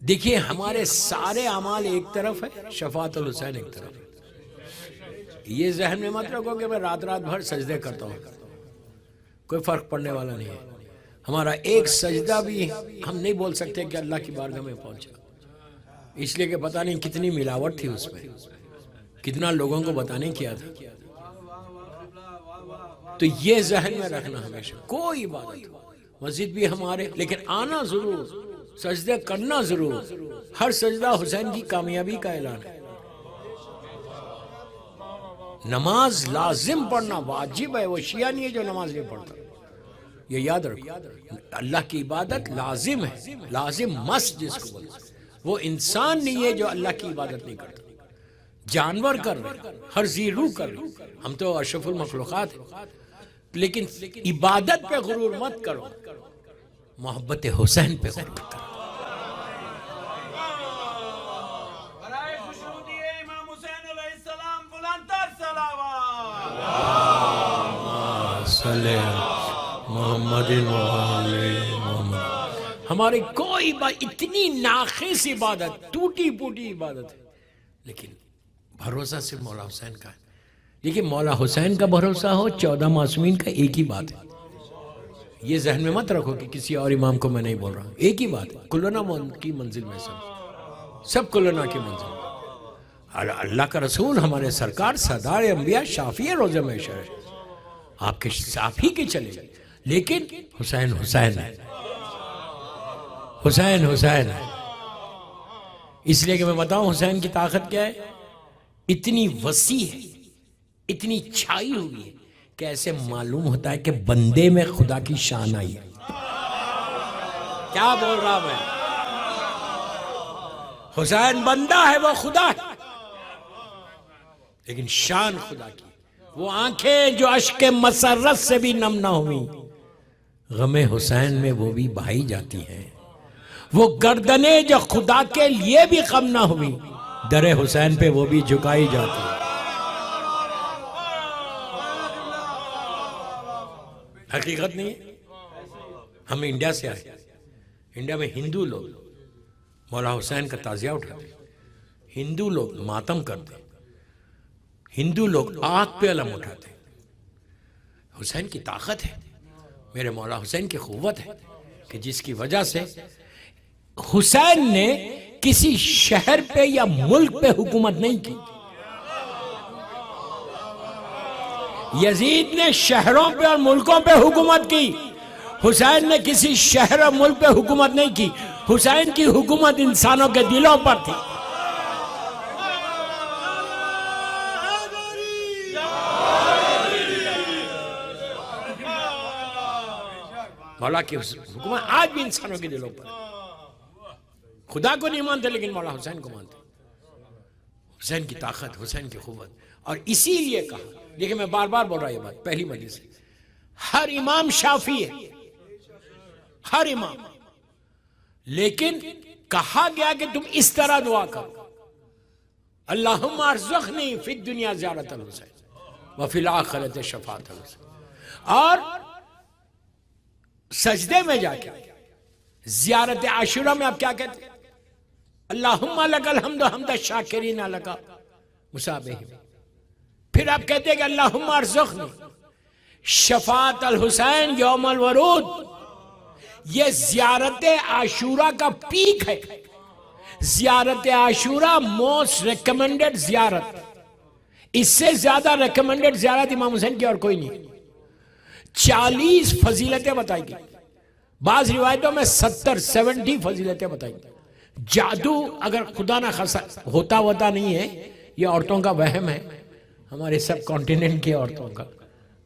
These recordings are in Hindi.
देखिए हमारे सारे अमाल एक तरफ है, शफाअतुल हुसैन एक तरफ है। ये जहन में मत रखो कि मैं रात रात भर सजदे करता हूँ, कोई फर्क पड़ने वाला नहीं है। हमारा एक सजदा भी हम नहीं बोल सकते कि अल्लाह की बारगाह में पहुंचा, इसलिए कि पता नहीं कितनी मिलावट थी उसमें, कितना लोगों को बताने किया था। तो ये जहन में रखना हमेशा, कोई इबादत मस्जिद भी हमारे, लेकिन आना जरूर, सजदे करना जरूर। हर सजदा हुसैन की कामयाबी का ऐलान है। नमाज लाजिम पढ़ना वाजिब है, वो शिया नहीं है जो नमाज नहीं पढ़ता, ये याद रखो। अल्लाह की इबादत लाजिम है, लाजिम मस्त जिसको बोलते, वो इंसान नहीं है जो अल्लाह की इबादत नहीं करता। जानवर कर रहे, हर जी रूह कर रहे, हम तो अशरफुल मखलूकात हैं। लेकिन इबादत पे गुरूर मत करो, मोहब्बत हुसैन पे गुरूर करो। हमारी कोई इतनी नाखिस इबादत, टूटी फूटी इबादत है, लेकिन भरोसा सिर्फ मौला हुसैन का है। देखिए मौला हुसैन का भरोसा हो, 14 मासूमीन का एक ही बात है। ये जहन में मत रखो कि किसी और इमाम को मैं नहीं बोल रहा हूँ, एक ही बात है। कुल्लना की मंजिल में सब कुल्लना की मंजिल। अल्लाह का रसूल हमारे सरकार सरदार अंबिया शाफी रोज़े महशर है, आपके साफ ही के चले, लेकिन हुसैन हुसैन है, हुसैन हुसैन है। इसलिए कि मैं बताऊं हुसैन की ताकत क्या है, इतनी वसी है, इतनी छाई हुई है कि ऐसे मालूम होता है कि बंदे में खुदा की शान आई है। क्या बोल रहा मैं, हुसैन बंदा है, वो खुदा है, लेकिन शान खुदा की। वो आंखें जो अश्क मसरत से भी नम ना हुई, गमे हुसैन में वो भी बहाई जाती हैं। वो गर्दने जो खुदा के लिए भी कम ना हुई, दरे हुसैन पे वो भी झुकाई जाती है। हकीकत नहीं है। हम इंडिया से आए, इंडिया में हिंदू लोग मौला हुसैन का ताजिया उठाते, हिंदू लोग मातम करते, हिंदू लोग आग पे अलम उठाते। हुसैन की ताकत है, मेरे मौला हुसैन की क़ुव्वत है कि जिसकी वजह से हुसैन ने किसी शहर पे या मुल्क पे हुकूमत नहीं की। यजीद ने शहरों पे और मुल्कों पे हुकूमत की, हुसैन ने किसी शहर और मुल्क पे हुकूमत नहीं की। हुसैन की हुकूमत इंसानों के दिलों पर थी। मौला की हुकूमत आज भी इंसानों के दिलों पर। खुदा को नहीं मानते लेकिन मौला हुसैन को मानते। हुसैन की ताकत, हुसैन की क़ुव्वत। और इसीलिए कहा, देखिए मैं बार बार बोल रहा हूं ये बात पहली मजलिस से, हर इमाम शाफी है, हर इमाम, लेकिन कहा गया कि तुम इस तरह दुआ करो, अल्लाहुम्मा अर्ज़ुक़नी फ़िद दुनिया ज़ियारतल हुसैन व फ़िल आख़िरति शफ़ाअतल हुसैन। और सजदे में जाके ज़ियारत आशुरा में आप क्या कहते हैं, अल्लाहुम्मा लकल हम्दु हम्द शाकिरीन लका मुसाबिह। फिर आप कहते हैं कि अल्लाहुम्मा अर्ज़ुक़नी शफ़ाअतल हुसैन यौमल वरूद। ये ज़ियारत आशुरा का पीक है। ज़ियारत आशुरा मोस्ट रिकमेंडेड ज़ियारत, इससे ज्यादा रिकमेंडेड ज़ियारत इमाम हुसैन की और कोई नहीं। 40 फजीलतें बताई गई, बाज़ रिवायतों में 70 फजीलतें बताई गई। जादू अगर खुदा ना खासा होता नहीं है, ये औरतों का वहम है, हमारे सब कॉन्टिनेंट की औरतों का।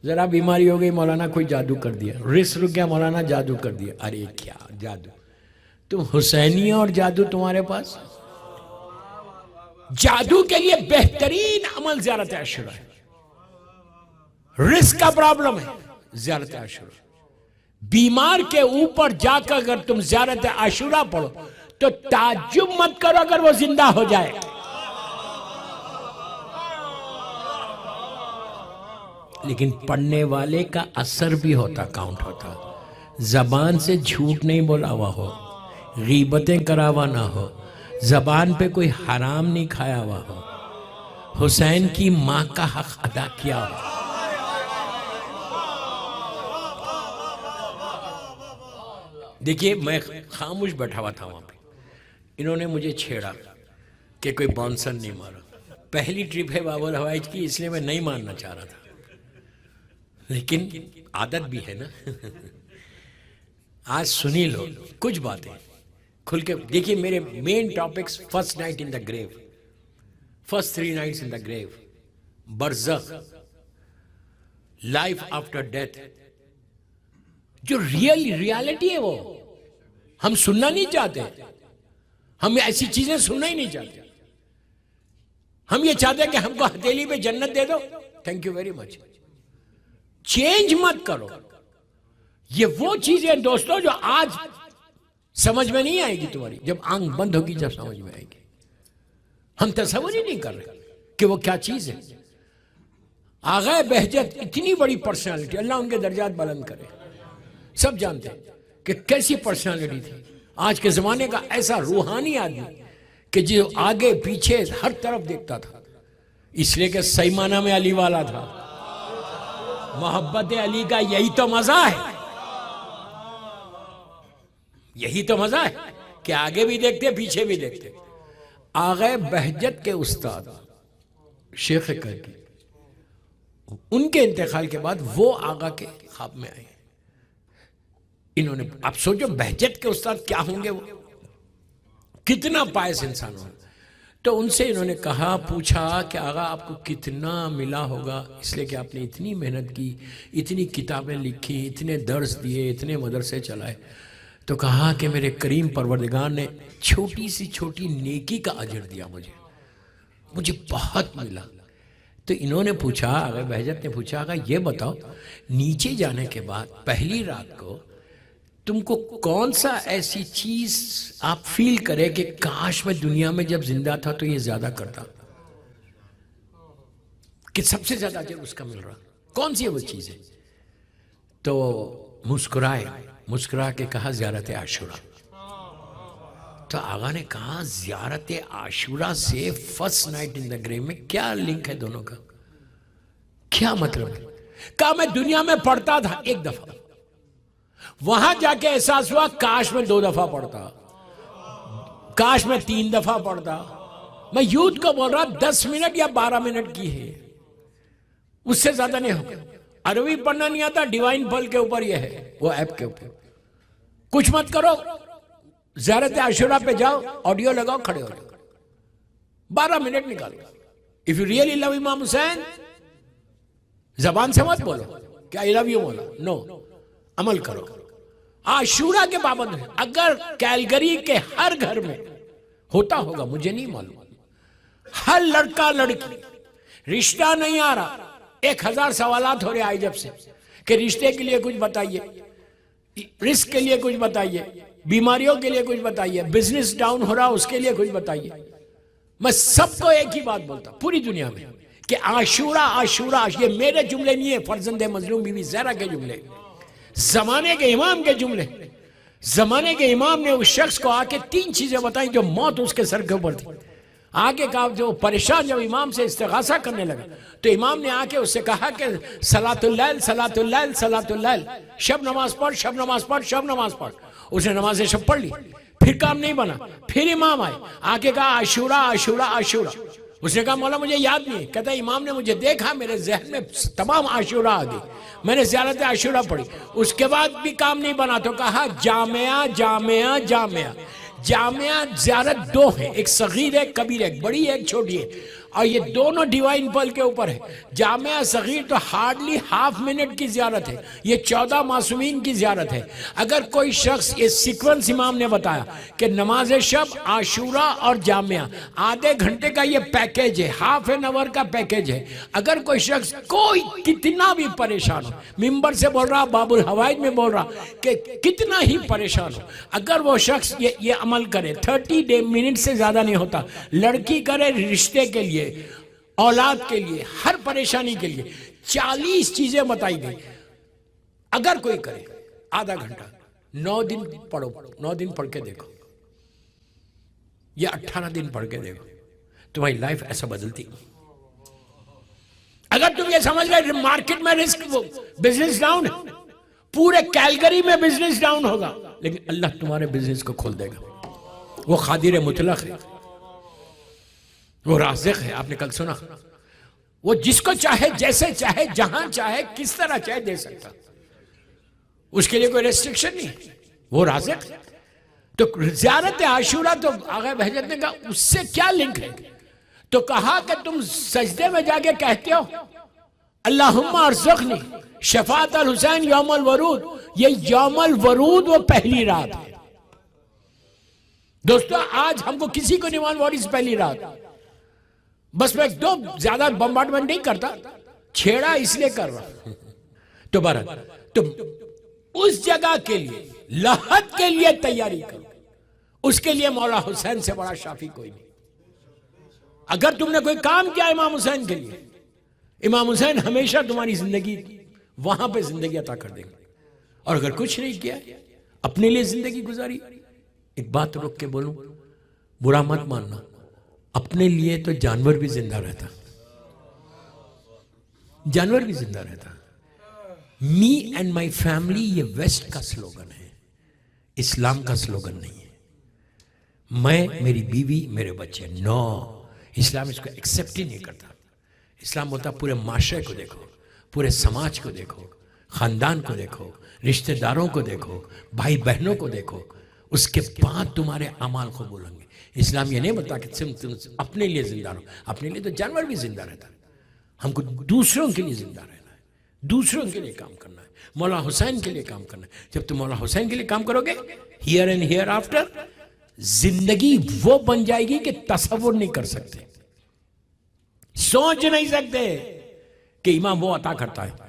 जरा बीमारी हो गई, मौलाना कोई जादू कर दिया, रिस्क रुक गया, मौलाना जादू कर दिया। अरे क्या जादू, तुम हुसैनी और जादू तुम्हारे पास। जादू के लिए बेहतरीन अमल ज़ियारत आशुरा है। रिस्क का प्रॉब्लम है, ज़ियारत आशुरा। बीमार के ऊपर जाकर अगर तुम ज़ियारत आशुरा पढ़ो तो ताज्जुब मत करो अगर वो जिंदा हो जाए। लेकिन पढ़ने वाले का असर भी होता, काउंट होता। जबान से झूठ नहीं बोला हुआ हो, गीबतें करावा ना हो, जबान पे कोई हराम नहीं खाया हुआ हो, हुसैन की माँ का हक अदा किया हो। देखिए मैं खामोश बैठा हुआ था वहां पे, इन्होंने मुझे छेड़ा कि कोई बाउंसर नहीं मारा। पहली ट्रिप है बाबुल हवाइज की, इसलिए मैं नहीं मारना चाह रहा था, लेकिन आदत भी है ना। आज सुनी लो कुछ बातें खुल के। देखिए मेरे main topics, first night in the grave, first 3 nights in the grave, बरज़ख, लाइफ आफ्टर डेथ। जो रियलिटी है वो हम सुनना नहीं चाहते, हम ऐसी चीजें सुनना ही नहीं चाहते। हम ये चाहते हैं कि हमको हथेली पे जन्नत दे दो, thank you very much, change मत करो। ये वो चीजें दोस्तों जो आज समझ में नहीं आएगी तुम्हारी, जब आंख बंद होगी जब समझ में आएगी। हम तस्वीर ही नहीं कर रहे कि वो क्या चीज है। आगा बहजत इतनी बड़ी पर्सनालिटी, अल्लाह उनके दर्जात बुलंद करे, सब जानते हैं कि कैसी पर्सनालिटी थी। आज के जमाने का ऐसा रूहानी आदमी कि जो आगे पीछे हर तरफ देखता था, इसलिए कि सही माना में अली वाला था। मोहब्बत अली का यही तो मजा है, यही तो मजा है कि आगे भी देखते पीछे भी देखते। आगे बहजत के उस्ताद शेख करकी, उनके इंतकाल के बाद वो आगा के ख्वाब में आए। इन्होंने, आप सोचो बहजत के उस्ताद क्या होंगे, वो कितना पायस इंसान होगा। तो उनसे इन्होंने कहा, पूछा कि आगा आपको कितना मिला होगा, इसलिए कि आपने इतनी मेहनत की, इतनी किताबें लिखी, इतने दर्स दिए, इतने मदरसे चलाए। तो कहा कि मेरे करीम परवरदिगार ने छोटी सी छोटी नेकी का अजर दिया मुझे बहुत मिला। तो इन्होंने पूछा, अगर बहजत ने पूछा, अगर ये बताओ नीचे जाने के बाद पहली रात को तुमको कौन सा ऐसी चीज आप फील करे कि काश मैं दुनिया में जब जिंदा था तो ये ज्यादा करता, कि सबसे ज्यादा अजर उसका मिल रहा, कौन सी है वो चीज है? तो मुस्कुरा के कहा ज़ियारत आशूरा। तो आगा ने कहा ज़ियारत आशूरा से first night in the grave में क्या लिंक है दोनों का, क्या मतलब है? कहा मैं दुनिया में पढ़ता था 1 दफा, वहां जाके एहसास हुआ काश में 2 दफा पढ़ता, काश में 3 दफा पढ़ता। मैं यूथ को बोल रहा 10 मिनट या 12 मिनट की है, उससे ज्यादा नहीं हो। अरबी पढ़ना नहीं आता, डिवाइन पल के ऊपर यह है, वो ऐप के ऊपर कुछ मत करो, ज़ियारत आशूरा पे जाओ, ऑडियो लगाओ, खड़े हो जाओ, 12 मिनट निकालो। इफ यू रियली लव इमाम हुसैन, जबान से मत बोलो क्या आई लव यू बोला, नो, अमल करो। आशूरा के बाबत अगर कैलगरी के हर घर में होता होगा, मुझे नहीं मालूम, हर लड़का लड़की रिश्ता नहीं आ रहा, 1000 सवालात हो रहे आए जब से कि रिश्ते के लिए कुछ बताइए, रिस्क के लिए कुछ बताइए, बीमारियों के लिए कुछ बताइए, बिजनेस डाउन हो रहा उसके लिए कुछ बताइए। मैं सबको एक ही बात बोलता पूरी दुनिया में कि आशूरा आशूरा, ये मेरे जुमले नहीं है, फर्जंद मजलूम बीवी ज़हरा के जुमले, जमाने के इमाम के जुमले। जमाने के इमाम ने उस शख्स को आके 3 चीजें बताई जो मौत उसके सर के ऊपर थी। आगे कहा, जो परेशान जब इमाम से इस्तिगासा करने लगा तो इमाम ने आके उससे कहा कि सलातुल लैल सलातुल लैल सलातुल लैल, शब नमाज पढ़, शब नमाज पढ़, शब नमाज पढ़। उसने नमाजें सब पढ़ ली, फिर काम नहीं बना, फिर इमाम आए, आके कहा आशूरा आशूरा आशूरा। उसने कहा मौला मुझे याद नहीं। कहता इमाम ने मुझे देखा, मेरे जहन में तमाम आशूरा आ गई, मैंने ज़ियारत आशूरा पढ़ी, उसके बाद भी काम नहीं बना तो कहा जामिया जामिया जामिया। जामिया ज़ियारत 2 है, एक सगीर है, कबीर है, एक बड़ी है, एक छोटी है, और ये दोनों डिवाइन पल के ऊपर है। जामिया सगीर तो हार्डली ½ मिनट की ज़ियारत है, ये 14 मासूमीन की ज़ियारत है। अगर कोई शख्स, ये सीक्वेंस इमाम ने बताया कि नमाज शब, आशूरा और जामिया आधे घंटे का ये पैकेज है, ½ एन आवर का पैकेज है। अगर कोई शख्स कोई कितना भी परेशान हो, मिंबर से बोल रहा, बाबुल हवाइज में बोल रहा कि कितना ही परेशान हो, अगर वो शख्स ये अमल करे, 30 मिनट से ज्यादा नहीं होता, लड़की करे रिश्ते के लिए, औलाद के लिए, हर परेशानी के लिए 40 चीजें बताई गई। अगर कोई करे आधा घंटा, 9 दिन पढ़ो, 9 दिन पढ़ के देखो, ये 18 दिन पढ़ के देखो, तुम्हारी लाइफ ऐसा बदलती। अगर तुम ये समझ गए मार्केट में रिस्क, बिजनेस डाउन है, पूरे कैलगरी में बिजनेस डाउन होगा, लेकिन अल्लाह तुम्हारे बिजनेस को खोल देगा। वो खादिर मुतलक है, वो राज़िक है। आपने कल सुना, वो जिसको चाहे, जैसे चाहे, जहां चाहे, किस तरह चाहे दे सकता, उसके लिए कोई रेस्ट्रिक्शन नहीं, वो राज़िक है। तो ज़ियारत आशूरा, तो आगे बहजत ने कहा उससे क्या लिंक है? तो कहा कि तुम सजदे में जाके कहते हो अल्लाहुम्मा अर्ज़ुक़नी शफ़ाअत अल हुसैन यौमुल वरूद। ये यौमुल वरूद वो पहली रात है दोस्तों। आज हमको किसी को नहीं मालूम व्हाट इज पहली रात। बस मैं दो ज्यादा बम्बार्डमेंट नहीं करता, छेड़ा इसलिए कर रहा। तो बहरहाल तुम उस जगह के लिए, लहद के लिए तैयारी करो। उसके लिए मौला हुसैन से बड़ा शाफी कोई नहीं। अगर तुमने कोई काम किया इमाम हुसैन के लिए, इमाम हुसैन हमेशा तुम्हारी जिंदगी वहां पे जिंदगी अता कर देंगे। और अगर कुछ नहीं किया, अपने लिए जिंदगी गुजारी। एक बात रोक के बोलूं, बुरा मत मानना, अपने लिए तो जानवर भी जिंदा रहता, जानवर भी जिंदा रहता। मी एंड माई फैमिली ये वेस्ट का स्लोगन है, इस्लाम का स्लोगन नहीं है। मैं, मेरी बीवी, मेरे बच्चे, नो, इस्लाम इसको एक्सेप्ट ही नहीं करता। इस्लाम बोलता पूरे माशरे को देखो, पूरे समाज को देखो, खानदान को देखो, रिश्तेदारों को देखो, भाई बहनों को देखो, उसके बाद तुम्हारे अमाल को बोलेंगे। इस्लाम ये नहीं बोलता कि तुम अपने लिए जिंदा रहो। अपने लिए तो जानवर भी जिंदा रहता है, हमको दूसरों के लिए जिंदा रहना है, दूसरों के लिए काम करना है, मौला हुसैन के लिए काम करना है। जब तुम मौला हुसैन के लिए काम करोगे, हियर एंड हियर आफ्टर, जिंदगी वो बन जाएगी कि तसव्वुर नहीं कर सकते, सोच नहीं सकते कि इमाम वो अता करता है।